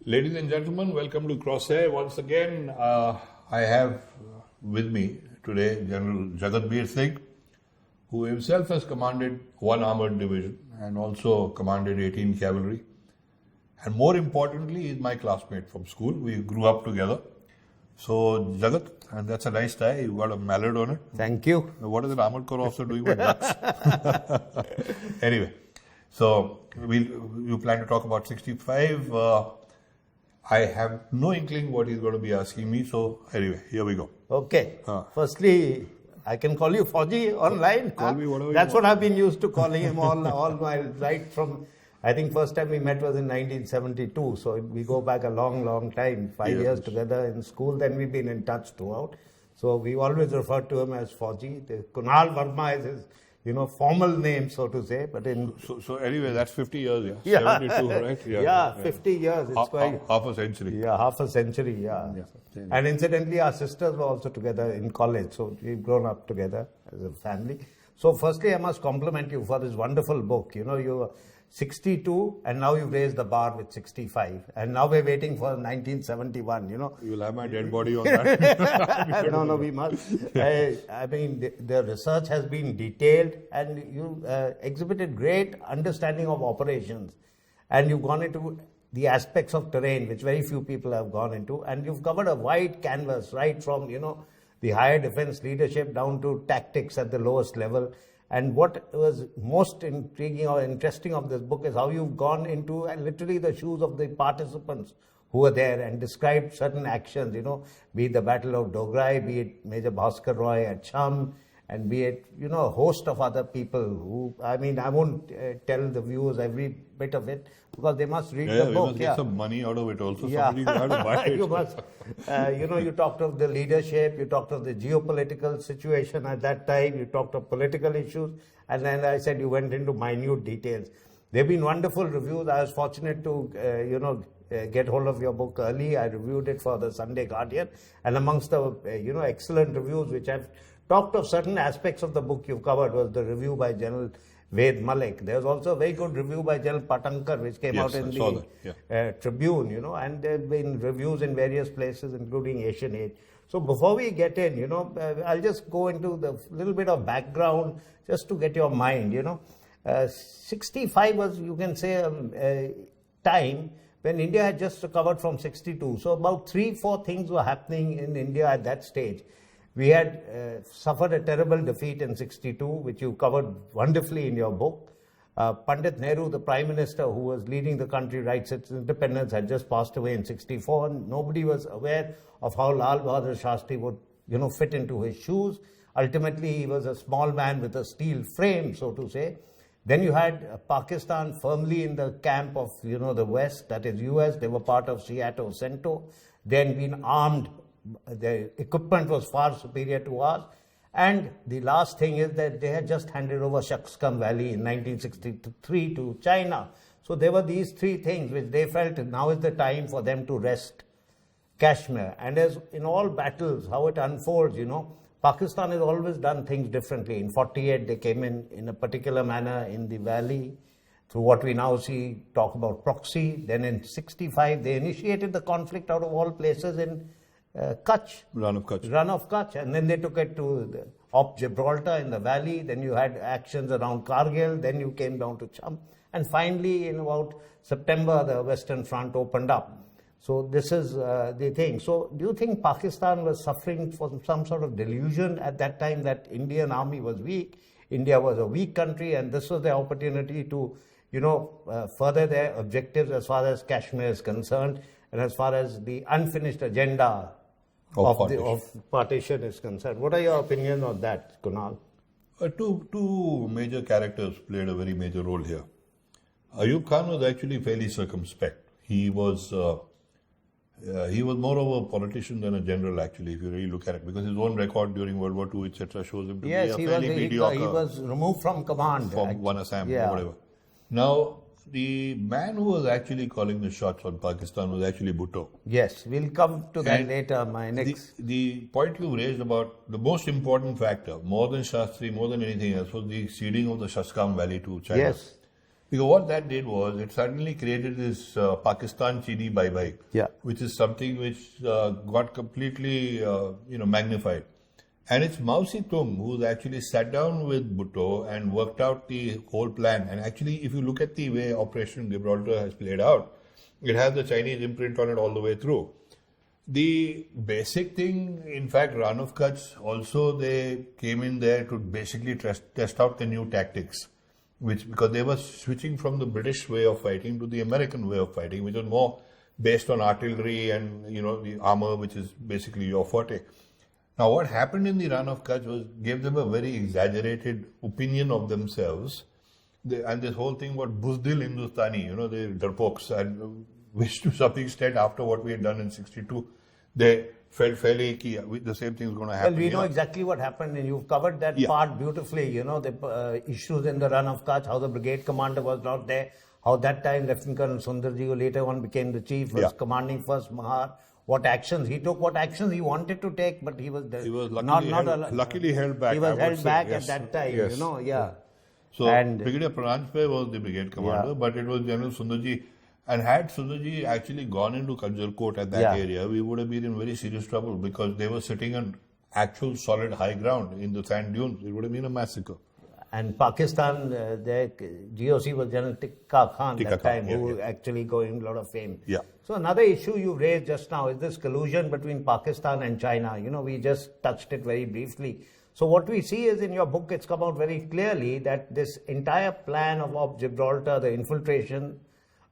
Ladies and gentlemen, welcome to Crosshair. Once again, I have with me today General Jagatbir Singh, who himself has commanded one armored division and also commanded 18 cavalry. And more importantly, he's my classmate from school. We grew up together. So, Jagat, and that's a nice tie. You got a mallard on it. Thank you. What is an armored corps officer doing with ducks? Anyway, so you plan to talk about 65. I have no inkling what he's going to be asking me. So, anyway, here we go. Okay. Firstly, I can call you Fauji online. Call me whatever That's you what want. I've been used to calling him all my right from. I think first time we met was in 1972. So we go back a long time. 5 years together in school. Then we've been in touch throughout. So we always referred to him as Fauji. Kunal Verma is his, formal name, so to say. But in So anyway, that's 50 years, yeah? 72, right? Yeah, 50 years. It's quite half a century. Yeah, half a century, yeah. And incidentally, our sisters were also together in college, so we've grown up together as a family. So firstly, I must compliment you for this wonderful book. You're 62 and now you've raised the bar with 65. And now we're waiting for 1971, You'll have my dead body on that. No, we must. I mean, the research has been detailed and you exhibited great understanding of operations. And you've gone into the aspects of terrain, which very few people have gone into. And you've covered a wide canvas, right from, the higher defense leadership down to tactics at the lowest level. And what was most intriguing or interesting of this book is how you've gone into literally the shoes of the participants who were there and described certain actions, be it the Battle of Dogra, be it Major Bhaskar Roy at Cham, and be it, a host of other people who, I won't tell the viewers every bit of it because they must read the book. We must get some money out of it also. Yeah. Somebody will have to buy it. You must. You talked of the leadership, you talked of the geopolitical situation at that time, you talked of political issues, and then I said you went into minute details. They've been wonderful reviews. I was fortunate to, get hold of your book early. I reviewed it for the Sunday Guardian, and amongst the, excellent reviews which I've talked of certain aspects of the book you've covered was the review by General Ved Malik. There was also a very good review by General Patankar, which came out in the Tribune, and there have been reviews in various places, including Asian Age. So before we get in, I'll just go into the little bit of background just to get your mind, 65 was, you can say, a time when India had just recovered from 62. So about 3-4 things were happening in India at that stage. We had suffered a terrible defeat in 62, which you covered wonderfully in your book. Pandit Nehru, the Prime Minister who was leading the country right since independence, had just passed away in 64. And nobody was aware of how Lal Bahadur Shastri would, fit into his shoes. Ultimately, he was a small man with a steel frame, so to say. Then you had Pakistan firmly in the camp of, the West, that is US. They were part of Seato-Cento. They had been armed. The equipment was far superior to ours. And the last thing is that they had just handed over Shakskan Valley in 1963 to China. So there were these three things which they felt now is the time for them to wrest Kashmir. And as in all battles, how it unfolds, Pakistan has always done things differently. In 48, they came in a particular manner in the valley through what we now see, talk about proxy. Then in 65, they initiated the conflict out of all places in Kutch. Rann of Kutch. Rann of Kutch. And then they took it to the Op Gibraltar in the valley. Then you had actions around Kargil. Then you came down to Cham. And finally, in about September, the Western Front opened up. So this is the thing. So do you think Pakistan was suffering from some sort of delusion at that time that Indian army was weak? India was a weak country and this was the opportunity to, further their objectives as far as Kashmir is concerned and as far as the unfinished agenda of partition is concerned. What are your opinions on that, Kunal? Two major characters played a very major role here. Ayub Khan was actually fairly circumspect. He was more of a politician than a general, actually, if you really look at it, because his own record during World War II, etc., shows him to be a fairly mediocre. He was removed from command. From one Assam or whatever. Now, the man who was actually calling the shots on Pakistan was actually Bhutto. Yes, we'll come to that later. The point you raised about the most important factor, more than Shastri, more than anything else, was the ceding of the Shakskan Valley to China. Yes. Because what that did was, it suddenly created this Pakistan Chini bye-bye, Yeah. which is something which got completely, magnified. And it's Mao Zedong who's actually sat down with Bhutto and worked out the whole plan. And actually, if you look at the way Operation Gibraltar has played out, it has the Chinese imprint on it all the way through. The basic thing, in fact, Rann of Kutch, also they came in there to basically test out the new tactics, because they were switching from the British way of fighting to the American way of fighting, which was more based on artillery and, the armor, which is basically your forte. Now, what happened in the Rann of Kutch was gave them a very exaggerated opinion of themselves. And this whole thing about Buzdil Hindustani, the Darpokes, and which to some extent, after what we had done in 62, they felt fairly the same thing was going to happen. Well, we know exactly what happened, and you've covered that part beautifully. The issues in the Rann of Kutch, how the brigade commander was not there, how that time Lieutenant Colonel Sundarji, who later on became the chief, was commanding first Mahar. What actions he took, what actions he wanted to take, but he was luckily held back. He was held back at that time, Yes. So Brigadier Pranjpe was the brigade commander, but it was General Sundarji. And had Sundarji actually gone into Kanjarkot at that area, we would have been in very serious trouble, because they were sitting on actual solid high ground in the sand dunes. It would have been a massacre. And Pakistan, their GOC was General Tikka Khan that time, who actually gained a lot of fame. Yeah. So another issue you raised just now is this collusion between Pakistan and China. We just touched it very briefly. So what we see is in your book, it's come out very clearly that this entire plan of Gibraltar, the infiltration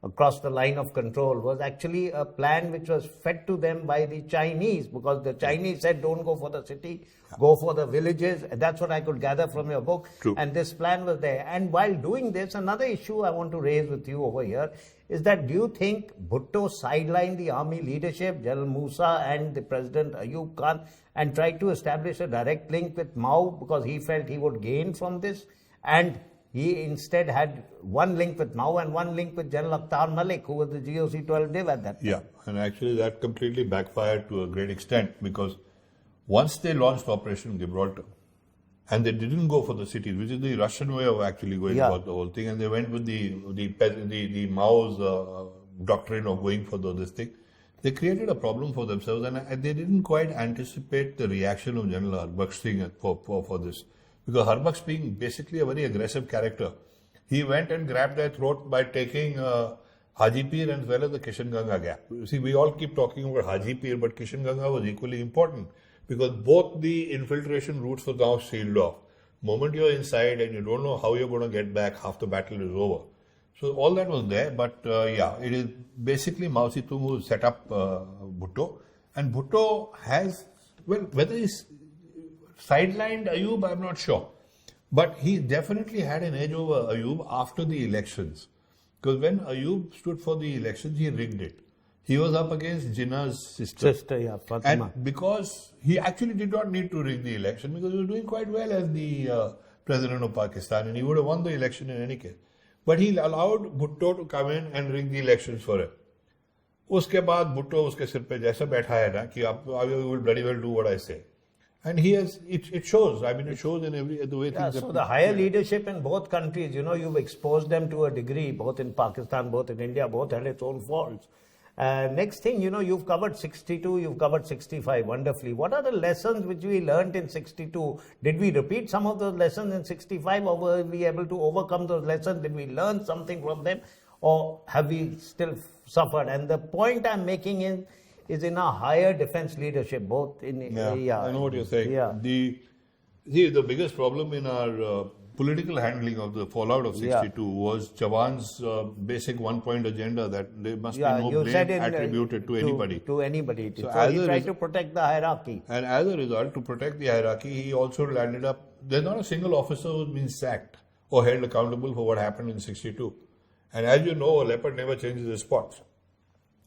across the line of control, was actually a plan which was fed to them by the Chinese, because the Chinese said, don't go for the city, go for the villages. That's what I could gather from your book. True. And this plan was there. And while doing this, another issue I want to raise with you over here is that, do you think Bhutto sidelined the army leadership, General Musa and the President Ayub Khan, and tried to establish a direct link with Mao because he felt he would gain from this? And he instead had one link with Mao and one link with General Akhtar Malik, who was the GOC 12 Div at that time. Yeah, and actually that completely backfired to a great extent, because once they launched Operation Gibraltar, and they didn't go for the cities, which is the Russian way of actually going about the whole thing, and they went with the Mao's doctrine of going for this thing, they created a problem for themselves, and they didn't quite anticipate the reaction of General Harbaksh Singh for this. Because Harbaksh being basically a very aggressive character, he went and grabbed their throat by taking Hajipir as well as the Kishanganga gap. You see, we all keep talking about Hajipir, but Kishanganga was equally important, because both the infiltration routes were now sealed off. Moment you're inside and you don't know how you're going to get back, half the battle is over. So all that was there, but it is basically Mao Zedong who set up Bhutto, and Bhutto has, whether he's sidelined Ayub, I'm not sure. But he definitely had an edge over Ayub after the elections. Because when Ayub stood for the elections, he rigged it. He was up against Jinnah's sister. Fatima. And because he actually did not need to rig the election, because he was doing quite well as the president of Pakistan, and he would have won the election in any case. But he allowed Bhutto to come in and rig the elections for him. उसके बाद Bhutto उसके सिर पे जैसा बैठा है ना कि आप you will bloody well do what I say. And he has, it shows. I mean, it shows in the way things So the higher leadership in both countries, you've exposed them to a degree, both in Pakistan, both in India, both had its own faults. Next thing, you've covered 62, you've covered 65 wonderfully. What are the lessons which we learned in 62? Did we repeat some of those lessons in 65, or were we able to overcome those lessons? Did we learn something from them, or have we still suffered? And the point I'm making is in our higher defense leadership, both in I know what you're saying. Yeah. The biggest problem in our political handling of the fallout of 62 was Chavan's basic one-point agenda that there must be no blame attributed to anybody. To anybody. So he tried to protect the hierarchy. And as a result, to protect the hierarchy, he also landed up, there's not a single officer who's been sacked or held accountable for what happened in 62. And as you know, a leopard never changes his spots.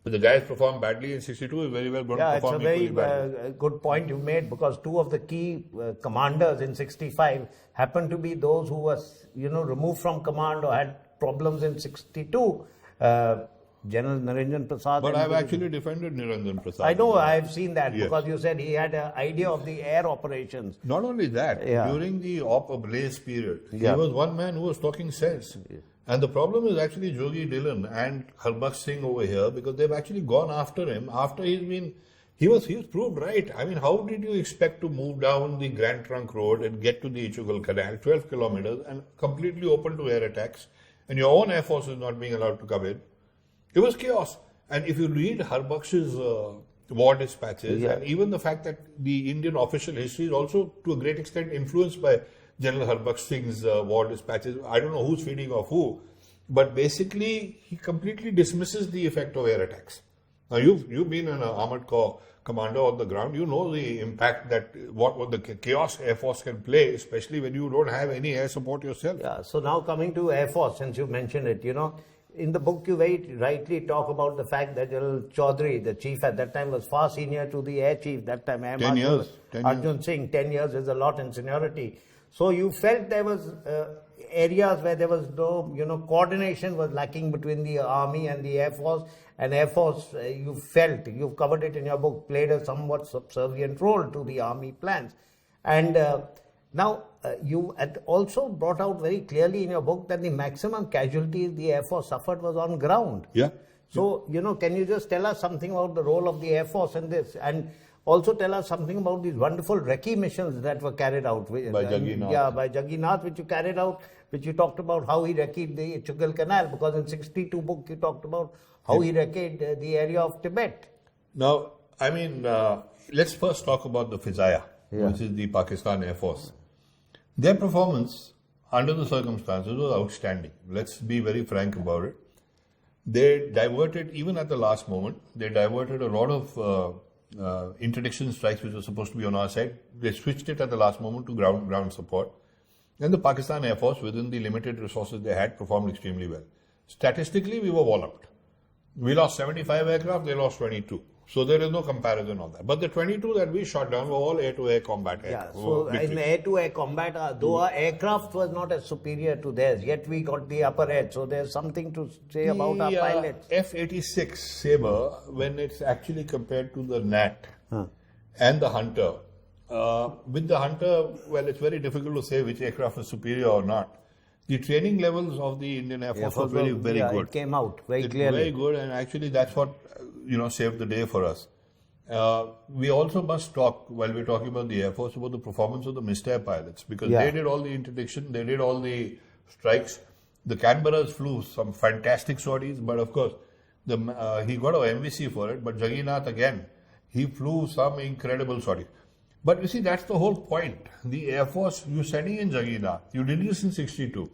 If the guys perform badly in 62, is very well going to perform equally badly. It's a very good point you made, because two of the key commanders in 65 happened to be those who were, removed from command or had problems in 62. General Niranjan Prasad. But I've actually defended Niranjan Prasad. I know, I've seen that, because you said he had an idea of the air operations. Not only that, during the Blaze period, he was one man who was talking sense. And the problem is actually Jogi Dillon and Harbaksh Singh over here, because they've actually gone after him after he was proved right. I mean, how did you expect to move down the Grand Trunk Road and get to the Ichugal Canal, 12 kilometers, and completely open to air attacks, and your own air force is not being allowed to come in? It was chaos. And if you read Harbaksh's war dispatches, and even the fact that the Indian official history is also to a great extent influenced by General Harbaksh Singh's war dispatches. I don't know who's feeding off who, but basically he completely dismisses the effect of air attacks. Now you've been an armored corps commander on the ground. You know the impact that what the chaos Air Force can play, especially when you don't have any air support yourself. Yeah. So now coming to Air Force, since you mentioned it, in the book you very rightly talk about the fact that General Chaudhary, the chief at that time, was far senior to the air chief. That time, Air 10 Marshal years. 10 Arjun years. Singh. 10 years is a lot in seniority. So you felt there was areas where there was no, coordination was lacking between the army and the Air Force. And Air Force, you've covered it in your book, played a somewhat subservient role to the army plans. And now you had also brought out very clearly in your book that the maximum casualties the Air Force suffered was on ground. Yeah. So, can you just tell us something about the role of the Air Force in this? And also tell us something about these wonderful recce missions that were carried out. By Jaggi Nath. Yeah, by Jaggi Nath, which you carried out, which you talked about how he recceed the Ichugal Canal, because in 62 book you talked about how he recceed the area of Tibet. Now, I mean, let's first talk about the Fizaya, which is the Pakistan Air Force. Their performance under the circumstances was outstanding. Let's be very frank about it. They diverted, even at the last moment, they diverted a lot of interdiction strikes which were supposed to be on our side. They switched it at the last moment to ground support. And the Pakistan Air Force, within the limited resources they had, performed extremely well. Statistically, we were walloped. We lost 75 aircraft, they lost 22. So there is no comparison on that. But the 22 that we shot down were all air-to-air combat aircraft. Yeah, so in air-to-air combat, though our aircraft was not as superior to theirs, yet we got the upper edge. So there's something to say about our pilots. F-86 Sabre, when it's actually compared to the Nat and the Hunter, with the Hunter, well, it's very difficult to say which aircraft is superior or not. The training levels of the Indian Air Force were very, very good. It came out very clearly. Very good, and actually that's what saved the day for us. We also must talk, while we're talking about the Air Force, about the performance of the Missed Air pilots, because they did all the interdiction, they did all the strikes. The Canberras flew some fantastic sorties, but of course, he got an MVC for it, but Jaggi Nath again, he flew some incredible sorties. But you see, that's the whole point. The Air Force, you're sending in Jaggi Nath. You did this in 62.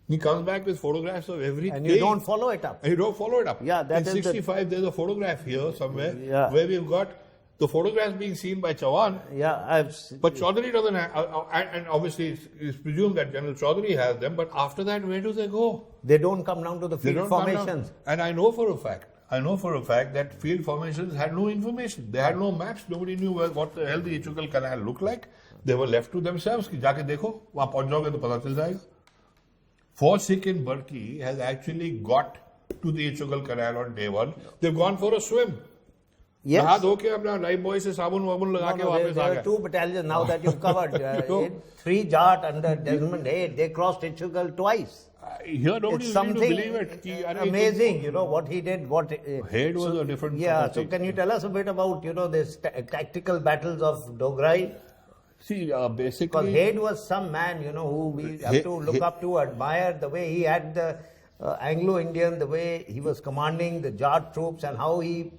He comes back with photographs of every And day. you don't follow it up. And you don't follow it up. Yeah, that in is 65, there's a photograph here somewhere where we've got the photographs being seen by Chavan. Yeah, But Chaudhary doesn't have, and obviously it's presumed that General Chaudhary has them, but after that, where do they go? They don't come down to the They field don't come formations. down. And I know for a fact that field formations had no information. They had no maps. Nobody knew what the hell the Ichugal Canal looked like. They were left to themselves. कि जाके देखो, वहाँ पहुँच जाओगे तो पता चल जाएगा. Force Sikh in Burki has actually got to the Ichugal Canal on day one. They've gone for a swim. Yes. नहा धो के अपना लाइफ बॉय से साबुन वाबुन लगा के वापस आ there गए. are 2 battalions now that you've covered. 3 Jat under Desmond Hayes, they crossed Ichugal twice. Here nobody It's is going to something believe it. कि, अरे, amazing, what he did. Hayes was a different. Yeah, so can you tell us a bit about, this tactical battles of Dograil? See, basically. Because Hayes was some man, who we have to look up to, admire the way he had the Anglo-Indian, the way he was commanding the Jat troops and how he,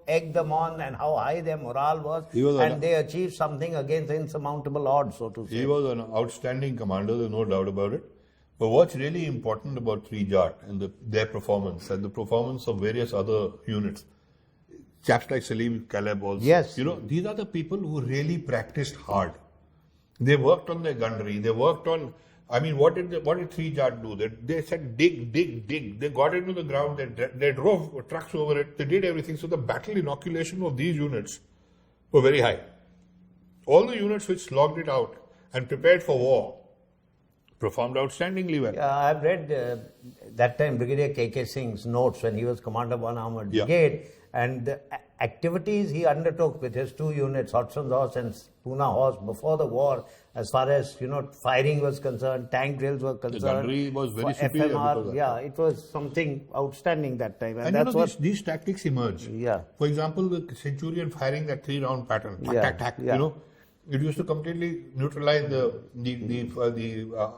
egged them on and how high their morale was. And they achieved something against insurmountable odds, so to say. He was an outstanding commander, there's no doubt about it. But what's really important about 3 Jat and their performance and the performance of various other units, chaps like Salim Caleb also, yes. These are the people who really practiced hard. They worked on their gunnery, they worked on, what did 3 Jat do? They said dig, dig, dig. They got into the ground, they drove trucks over it, they did everything. So the battle inoculation of these units were very high. All the units which slogged it out and prepared for war performed outstandingly well. I've read that time Brigadier K.K. Singh's notes when he was commander of 1 Armored Brigade, And the activities he undertook with his 2 units, Hodgson's Horse and Pune Horse, before the war, as far as firing was concerned, tank drills were concerned. The gunnery was very superior. FMR, yeah, it was something outstanding that time. And that's what these tactics emerged. Yeah. For example, the Centurion firing that 3-round pattern, tack, it used to completely neutralize the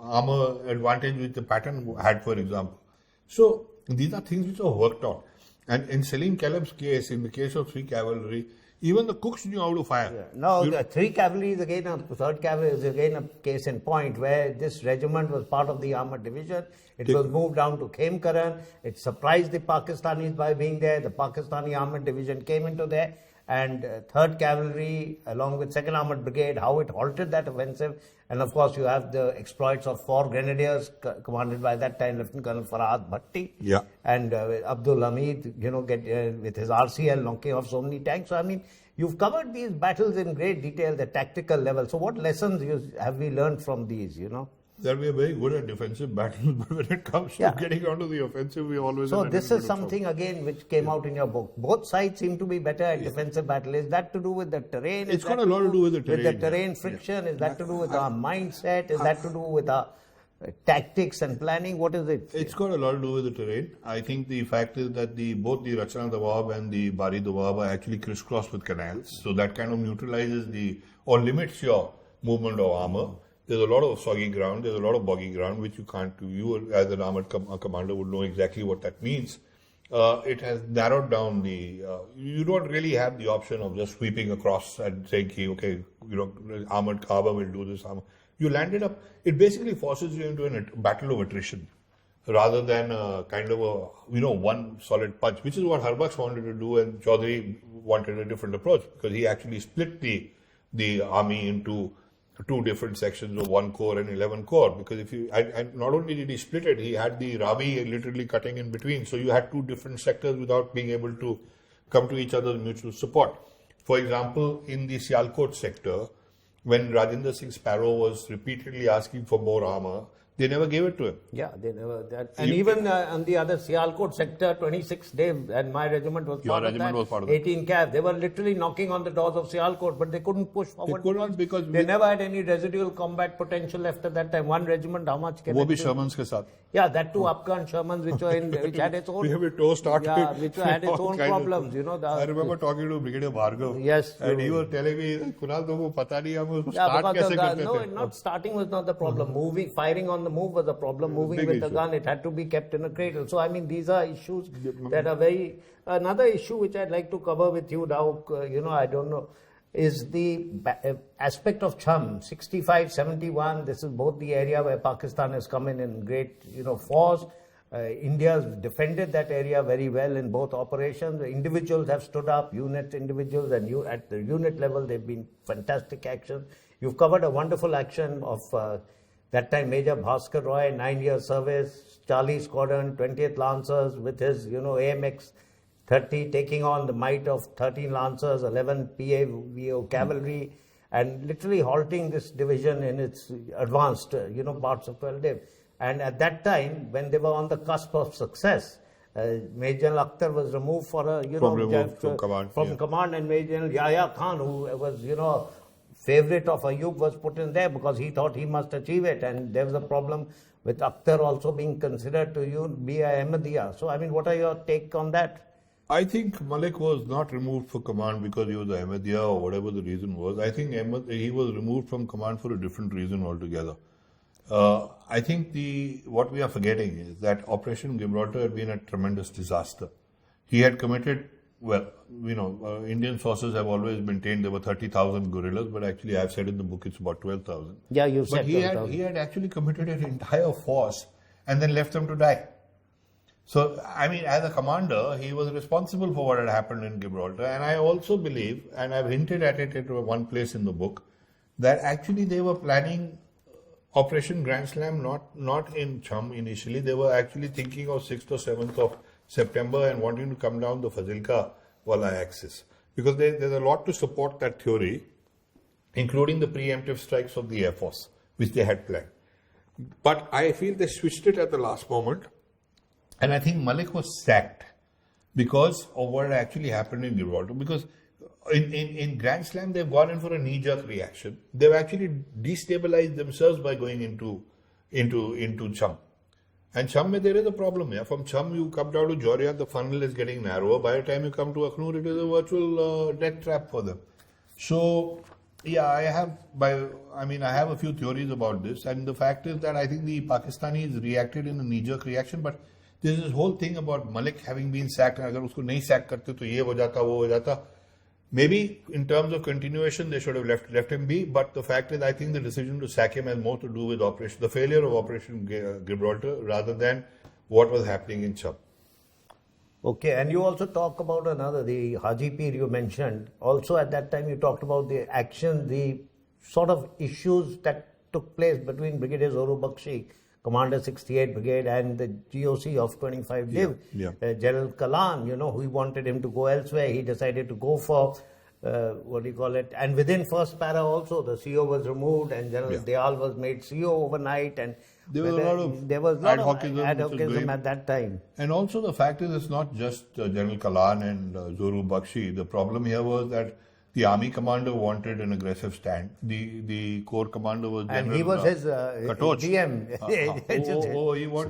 armor advantage which the pattern had, for example. So these are things which are worked on. And in Salim Caleb's case, in the case of 3 cavalry, even the cooks knew how to fire. Yeah. No, the 3 cavalry is again, 3rd cavalry is again a case in point where this regiment was part of the armored division. It was moved down to Khemkaran. It surprised the Pakistanis by being there. The Pakistani armored division came into there. And 3rd Cavalry, along with 2nd Armored Brigade, how it halted that offensive. And of course, you have the exploits of 4 grenadiers commanded by that time Lieutenant Colonel Farhad Bhatti. Yeah. And Abdul Hamid, with his RCL knocking off so many tanks. So, I mean, you've covered these battles in great detail, the tactical level. So, what lessons have we learned from these, That we are very good at defensive battles, but when it comes to getting onto the offensive, we always... So this is something again which came out in your book. Both sides seem to be better at defensive battle. Is that to do with the terrain? It's got a lot to do with the terrain. With the terrain friction? Is that to do with our mindset? Is that to do with our tactics and planning? What is it? It's got a lot to do with the terrain. I think the fact is that both the Rachna Dawab and the Bari Dawab are actually crisscrossed with canals. So that kind of neutralizes or limits your movement of armor. There's a lot of soggy ground, there's a lot of boggy ground, which you can't do. You, as an armored commander, would know exactly what that means. It has narrowed down you don't really have the option of just sweeping across and saying, okay, armored Kaaba will do this. You land it up. It basically forces you into a battle of attrition rather than kind of one solid punch, which is what Harbaksh wanted to do, and Chaudhary wanted a different approach because he actually split the army into 2 different sections of 1 corps and 11 corps, because and not only did he split it, he had the Ravi literally cutting in between. So you had 2 different sectors without being able to come to each other's mutual support. For example, in the Sialkot sector, when Rajendra Singh Sparrow was repeatedly asking for more armor, they never gave it to him. Yeah, they never. And even on the other Sialkot sector, 26 Dev, and my regiment was part of that. 18 Cav. They were literally knocking on the doors of Sialkot, but they couldn't push forward. They couldn't because they never had any residual combat potential after that time. One regiment, how much can it be? Shermans ke saath. Yeah, that too, Afghan Shermans, which had its own. We have a toast which had its own problems. I remember talking to Brigadier Bhargav. Yes. And he was telling me, Kunal, tumko pata nahi hum start kaise karte the? No, not starting was not the problem. Firing on the move was a problem. Moving with the gun, it had to be kept in a cradle. So, I mean, these are issues that are very... Another issue which I'd like to cover with you now, I don't know, is the aspect of Cham, 65, 71. This is both the area where Pakistan has come in great, force. India has defended that area very well in both operations. The individuals have stood up, individuals, and at the unit level, they've been fantastic action. You've covered a wonderful action of... that time, Major Bhaskar Roy, 9-year service, Charlie Squadron, 20th Lancers with his, AMX 30, taking on the might of 13 Lancers, 11 PAVO cavalry, and literally halting this division in its advanced, parts of Maldives. And at that time, when they were on the cusp of success, Major General Akhtar was removed for from command, and Major General Yahya Khan, who was, favorite of Ayub, was put in there because he thought he must achieve it, and there was a problem with Akhtar also being considered to be a Ahmadiyya. So, I mean, what are your take on that? I think Malik was not removed for command because he was a Ahmadiyya or whatever the reason was. I think he was removed from command for a different reason altogether. I think what we are forgetting is that Operation Gibraltar had been a tremendous disaster. He had committed... Well, Indian sources have always maintained there were 30,000 guerrillas, but actually I've said in the book it's about 12,000. Yeah, you said 12,000. But he had actually committed an entire force and then left them to die. So, I mean, as a commander, he was responsible for what had happened in Gibraltar. And I also believe, and I've hinted at it at one place in the book, that actually they were planning Operation Grand Slam not in Cham initially. They were actually thinking of 6th or 7th of September and wanting to come down the Fazilka Wala axis. Because there's a lot to support that theory, including the preemptive strikes of the Air Force, which they had planned. But I feel they switched it at the last moment, and I think Malik was sacked because of what actually happened in Gibraltar. Because in Grand Slam, they've gone in for a knee-jerk reaction. They've actually destabilized themselves by going into Chum. And Chum, there is a problem. Yeah? From Chum, you come down to Joria, the funnel is getting narrower. By the time you come to Akhnur, it is a virtual death trap for them. So, yeah, I have a few theories about this. And the fact is that I think the Pakistanis reacted in a knee-jerk reaction. But there's this whole thing about Malik having been sacked. And if usko nahi sack karte, to ye ho jata, wo ho jata. Maybe in terms of continuation, they should have left him be. But the fact is, I think the decision to sack him has more to do with the failure of Operation Gibraltar rather than what was happening in Chum. Okay, and you also talk about the Haji Pir you mentioned. Also at that time you talked about the action, the sort of issues that took place between Brigadier Zoru Bakshi, Commander 68 Brigade, and the GOC of 25 Div. General Kalan, who wanted him to go elsewhere. He decided to go for, and within first para also, the CO was removed and General Dayal was made CO overnight, and there was a lot of ad hocism at that time. And also the fact is, it's not just General Kalan and Zoru Bakshi. The problem here was that the army commander wanted an aggressive stand. The corps commander was General, and he was his GM.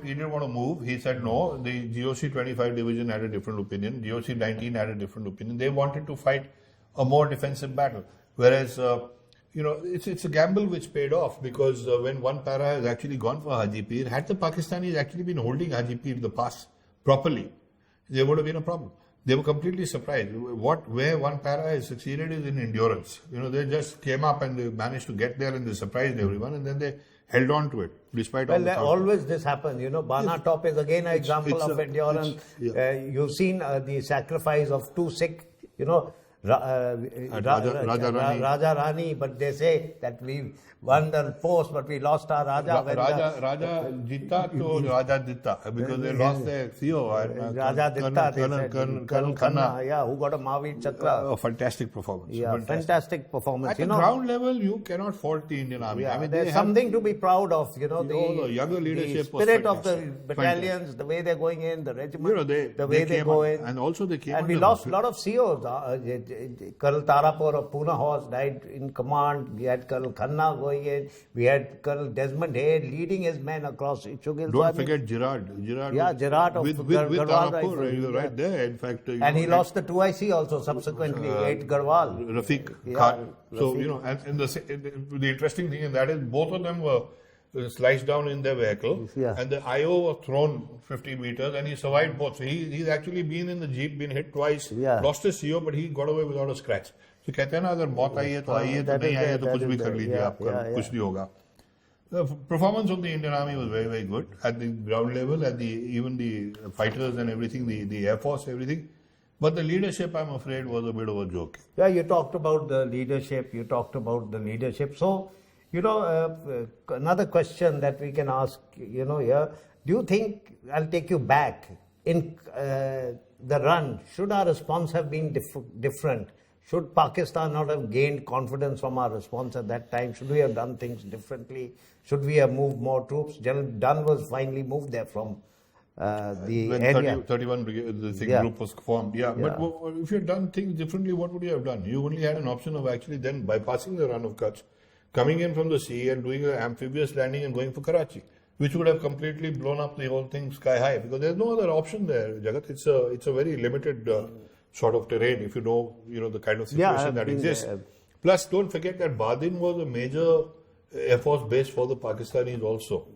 He didn't want to move. He said no. The GOC 25 division had a different opinion. GOC 19 had a different opinion. They wanted to fight a more defensive battle. Whereas, it's a gamble which paid off, because when one para has actually gone for Haji Pir, had the Pakistanis actually been holding Haji Pir the pass properly, there would have been a problem. They were completely surprised. Where one para has succeeded is in endurance. They just came up and they managed to get there and they surprised everyone, and then they held on to it despite all the always this happens. Bana Top is again an example of endurance. You've seen the sacrifice of two Sikh, Raja Rani, but they say that we won the post, but we lost our Raja. Raja Jitta to Raja Ditta, because they lost their CEO. Raja Ditta, Colonel Khanna, who got a Mahavir Chakra. A fantastic performance. Yeah, fantastic performance. At the ground level, you cannot fault the Indian Army. There's something to be proud of. The younger leadership, the spirit of the battalions, the way they're going in, the regiment, the way they go in. And also they came. And we lost a lot of CEOs. Colonel Tarapur of Pune Horse died in command. We had Colonel Khanna going in. We had Colonel Desmond Hay leading his men across Ichugil. Don't forget Girard. Girard of with Tarapur, you're right there. In fact, and he lost the 2IC also subsequently. 8 Garhwal. Rafiq Khan. So and the interesting thing in that is both of them were sliced down in their vehicle, and the IO was thrown 50 meters, and he survived both. So he's actually been in the jeep, been hit twice, lost his CO, but he got away without a scratch. So कहते हैं ना, अगर मौत आई है तो आई है, तो नहीं आई है तो कुछ भी कर लीजिए, आपका कुछ नहीं होगा. The performance of the Indian Army was very, very good at the ground level, at even the fighters and everything, the Air Force, everything. But the leadership, I'm afraid, was a bit of a joke. Yeah, you talked about the leadership. So, another question that we can ask, here, do you think, I'll take you back, in the run, should our response have been different? Should Pakistan not have gained confidence from our response at that time? Should we have done things differently? Should we have moved more troops? General Dunn was finally moved there from the when area. 31 group was formed. But if you had done things differently, what would you have done? You only had an option of actually then bypassing the Rann of Kutch, coming in from the sea and doing an amphibious landing and going for Karachi, which would have completely blown up the whole thing sky high, because there's no other option there, Jagat. It's a very limited sort of terrain, if you know the kind of situation that exists. Plus, don't forget that Badin was a major Air Force base for the Pakistanis also.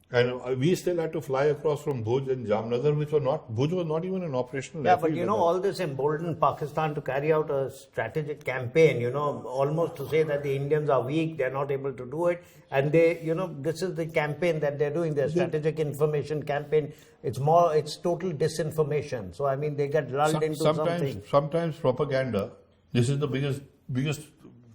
And we still had to fly across from Bhuj and Jamnagar, Bhuj was not even an operational airfield. But all this emboldened Pakistan to carry out a strategic campaign, almost to say that the Indians are weak, they're not able to do it. And they, this is the campaign that they're doing, their strategic information campaign. It's total disinformation. So, they get lulled into something. Sometimes propaganda, this is the biggest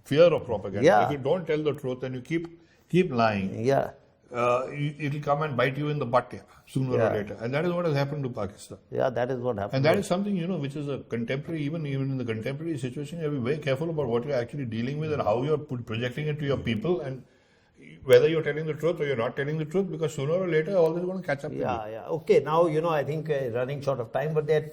fear of propaganda. Yeah. If you don't tell the truth and you keep lying, it'll come and bite you in the butt sooner or later. And that is what has happened to Pakistan. Yeah, that is what happened. And that is something, which is a contemporary, even in the contemporary situation, you have to be very careful about what you're actually dealing with and how you're projecting it to your people. And whether you're telling the truth or you're not telling the truth, because sooner or later all this is going to catch up with you. Yeah. Okay, now, I think running short of time, but there are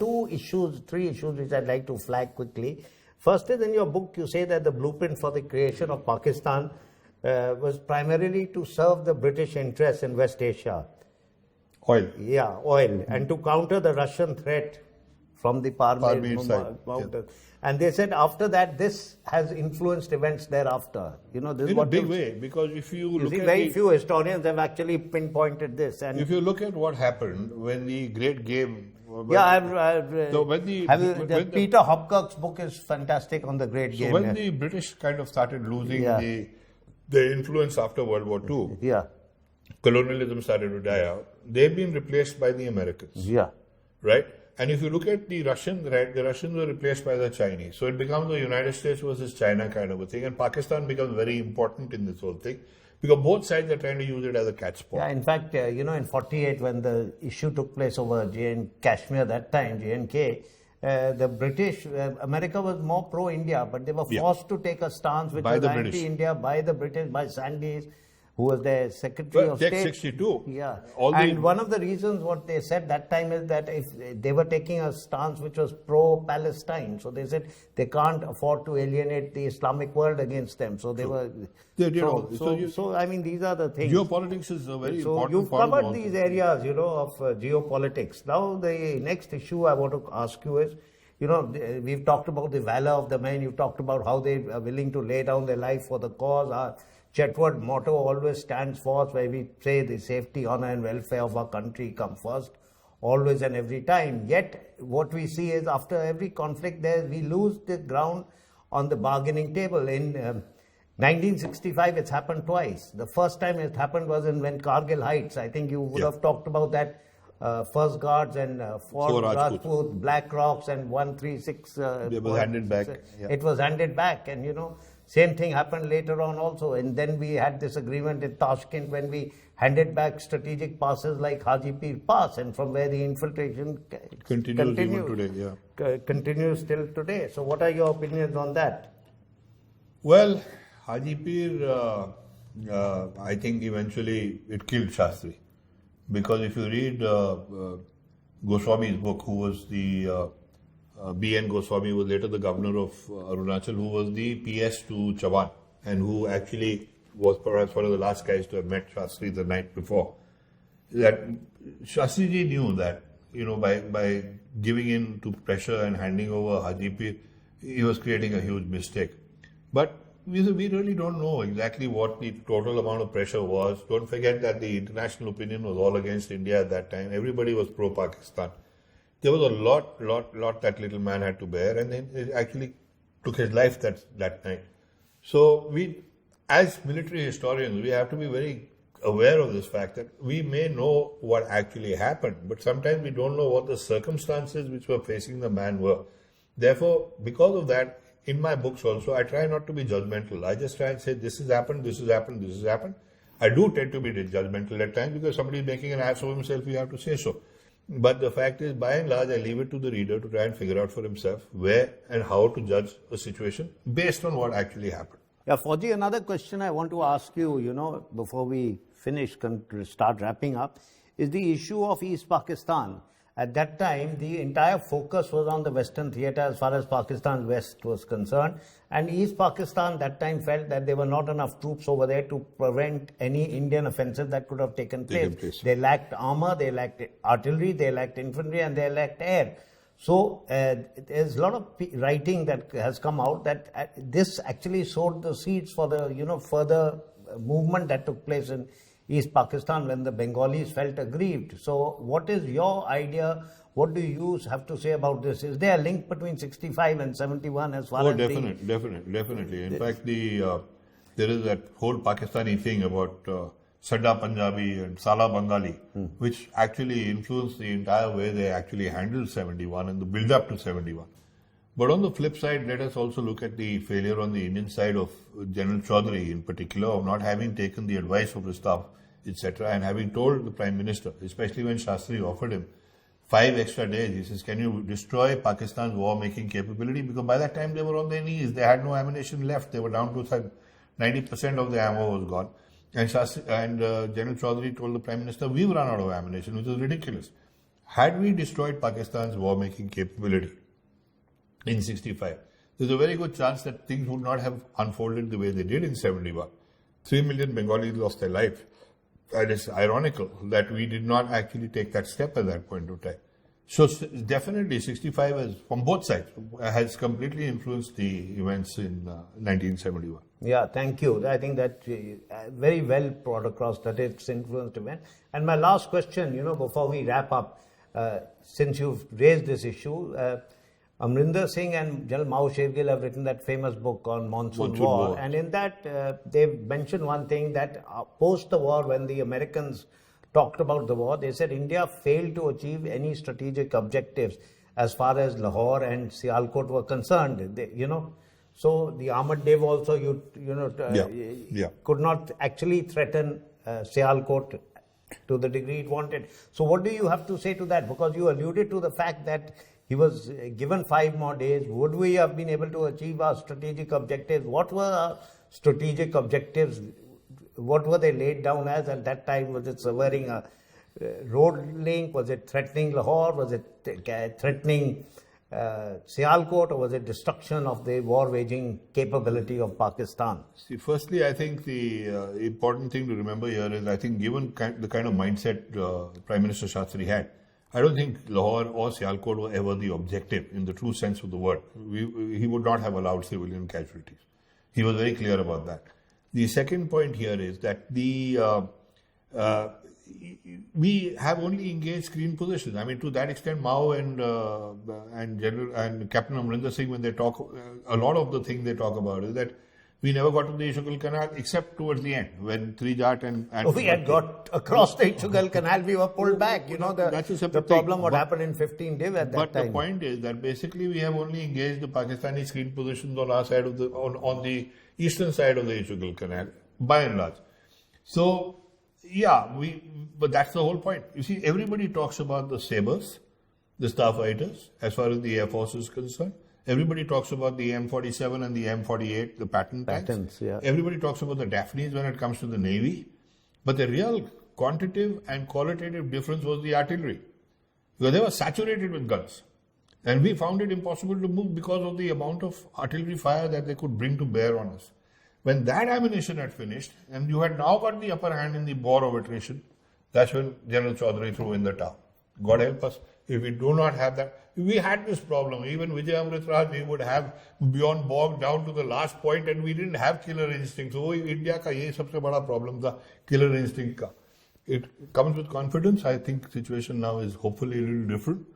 three issues which I'd like to flag quickly. First is, in your book, you say that the blueprint for the creation of Pakistan was primarily to serve the British interests in West Asia. Oil. Yeah, oil. And to counter the Russian threat from the Parmir side. mountain. And they said after that, this has influenced events thereafter. This In a big way, because if you look at very few historians have actually pinpointed this. And if you look at what happened when the Great Game... So Peter Hopkirk's book is fantastic on the Great Game. So when the British kind of started losing the influence after World War II, colonialism started to die out. They've been replaced by the Americans. Yeah. Right? And if you look at the Russians, right, the Russians were replaced by the Chinese. So it becomes the United States versus China kind of a thing. And Pakistan becomes very important in this whole thing, because both sides are trying to use it as a catch spot. Yeah, in fact, in 48, when the issue took place over Kashmir that time, JNK, the British, America was more pro-India, but they were forced to take a stance which was anti-India by the British, by Sandys, who was their Secretary of State. 62. Yeah. And one of the reasons what they said that time is that if they were taking a stance which was pro-Palestine, so they said they can't afford to alienate the Islamic world against them. So they were... So I mean, these are the things. Geopolitics is a very important you've covered these areas, of geopolitics. Now, the next issue I want to ask you is, we've talked about the valor of the men. You've talked about how they are willing to lay down their life for the cause. Our Chetword motto always stands for us, where we say the safety, honor and welfare of our country come first, always and every time. Yet, what we see is after every conflict we lose the ground on the bargaining table. In 1965, it's happened twice. The first time it happened was when Kargil Heights. I think you would have talked about that. First Guards and Fort Rajput, Black Rocks and 136. It was handed back. It was handed back, and same thing happened later on also. And then we had this agreement in Tashkent when we handed back strategic passes like Hajipir Pass, and from where the infiltration continues even today. Continues till today. So, what are your opinions on that? Well, Hajipir, I think eventually it killed Shastri. Because if you read Goswami's book, who was the B.N. Goswami, was later the governor of Arunachal, who was the PS to Chavan, and who actually was perhaps one of the last guys to have met Shastri the night before. That Shastriji knew that, by giving in to pressure and handing over Hajipir, he was creating a huge mistake. But we really don't know exactly what the total amount of pressure was. Don't forget that the international opinion was all against India at that time. Everybody was pro-Pakistan. There was a lot that little man had to bear, and then it actually took his life that night. So we, as military historians, we have to be very aware of this fact that we may know what actually happened, but sometimes we don't know what the circumstances which were facing the man were. Therefore, because of that, in my books also, I try not to be judgmental. I just try and say, this has happened, this has happened, this has happened. I do tend to be judgmental at times because somebody is making an ass of himself, you have to say so. But the fact is, by and large, I leave it to the reader to try and figure out for himself where and how to judge a situation based on what actually happened. Yeah, Fauji, another question I want to ask you, before we finish, start wrapping up, is the issue of East Pakistan. At that time, the entire focus was on the Western theatre as far as Pakistan's West was concerned. And East Pakistan that time felt that there were not enough troops over there to prevent any Indian offensive that could have taken place. They lacked armor, they lacked artillery, they lacked infantry, and they lacked air. So there's a lot of writing that has come out that this actually sowed the seeds for the further movement that took place in East Pakistan when the Bengalis felt aggrieved. So what is your idea? What do you have to say about this? Is there a link between 65 and 71 as far as definitely. In fact, there is that whole Pakistani thing about Sadda Punjabi and Sala Bengali, which actually influenced the entire way they actually handled 71 and the build-up to 71. But on the flip side, let us also look at the failure on the Indian side of General Chaudhary in particular, of not having taken the advice of the staff, etc., and having told the Prime Minister, especially when Shastri offered him 5 extra days, he says, can you destroy Pakistan's war-making capability? Because by that time they were on their knees, they had no ammunition left, they were down to 90% of the ammo was gone. And General Chaudhary told the Prime Minister, we've run out of ammunition, which is ridiculous. Had we destroyed Pakistan's war-making capability in 65, there's a very good chance that things would not have unfolded the way they did in 71. 3 million Bengalis lost their life. And it's ironical that we did not actually take that step at that point of time. So definitely 65 has, from both sides, has completely influenced the events in 1971. Yeah, thank you. I think that very well brought across that it's influenced event. And my last question, before we wrap up, since you've raised this issue, Amrinder Singh and General Mao Shergill have written that famous book on Monsoon War. And in that, they've mentioned one thing that post the war, when the Americans talked about the war, they said India failed to achieve any strategic objectives as far as Lahore and Sialkot were concerned. So the Ahmad Dev also, could not actually threaten Sialkot to the degree it wanted. So what do you have to say to that? Because you alluded to the fact that he was given 5 more days. Would we have been able to achieve our strategic objectives? What were our strategic objectives? What were they laid down as at that time? Was it severing a road link? Was it threatening Lahore? Was it threatening Sialkot? Or was it destruction of the war-waging capability of Pakistan? See, firstly, I think the important thing to remember here is, I think given the kind of mindset Prime Minister Shastri had, I don't think Lahore or Sialkot were ever the objective in the true sense of the word. He would not have allowed civilian casualties. He was very clear about that. The second point here is that we have only engaged screen positions. I mean, to that extent, Mao and Captain Amrinder Singh, when they talk, a lot of the thing they talk about is that we never got to the Ishugal Canal except towards the end, when Trijat and we had got across the Ishugal Canal, we were pulled back. That's a separate the problem what happened in 15 Div at that time. But the point is that basically we have only engaged the Pakistani screen positions on our side of on the eastern side of the Ishugal Canal, by and large. So, but that's the whole point. You see, everybody talks about the sabers, the starfighters, as far as the Air Force is concerned. Everybody talks about the M47 and the M48, the Patton tanks. Yeah. Everybody talks about the Daphnes when it comes to the Navy. But the real quantitative and qualitative difference was the artillery. Because they were saturated with guns. And we found it impossible to move because of the amount of artillery fire that they could bring to bear on us. When that ammunition had finished, and you had now got the upper hand in the Boer of attrition, that's when General Chaudhary threw in the towel. God help us, if we do not have that. We had this problem. Even Vijay Amritraj, we would have beyond bogged down to the last point, and we didn't have killer instincts. So India ka ye sabse bada problem tha, killer instinct ka. It comes with confidence. I think situation now is hopefully a little different.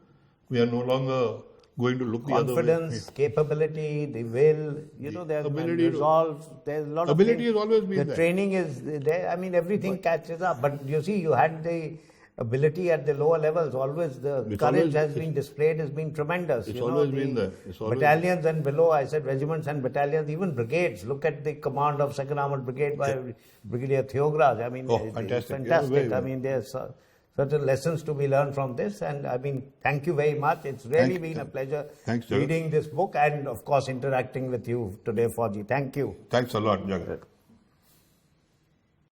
We are no longer going to look the other way. Confidence, capability, the will, there's resolve. There's a lot of ability has always been there. The training is there. I mean, everything catches up. But you see, you had the ability at the lower levels. Always the courage has been displayed, has been tremendous. It's always been there. Battalions and below, I said regiments and battalions, even brigades. Look at the command of 2nd Armored Brigade by Brigadier Theograj. I mean, fantastic. Fantastic. I mean, there's certain lessons to be learned from this. And I mean, thank you very much. It's really been a pleasure reading this book and, of course, interacting with you today, Fauji. Thank you. Thanks a lot, Jagat.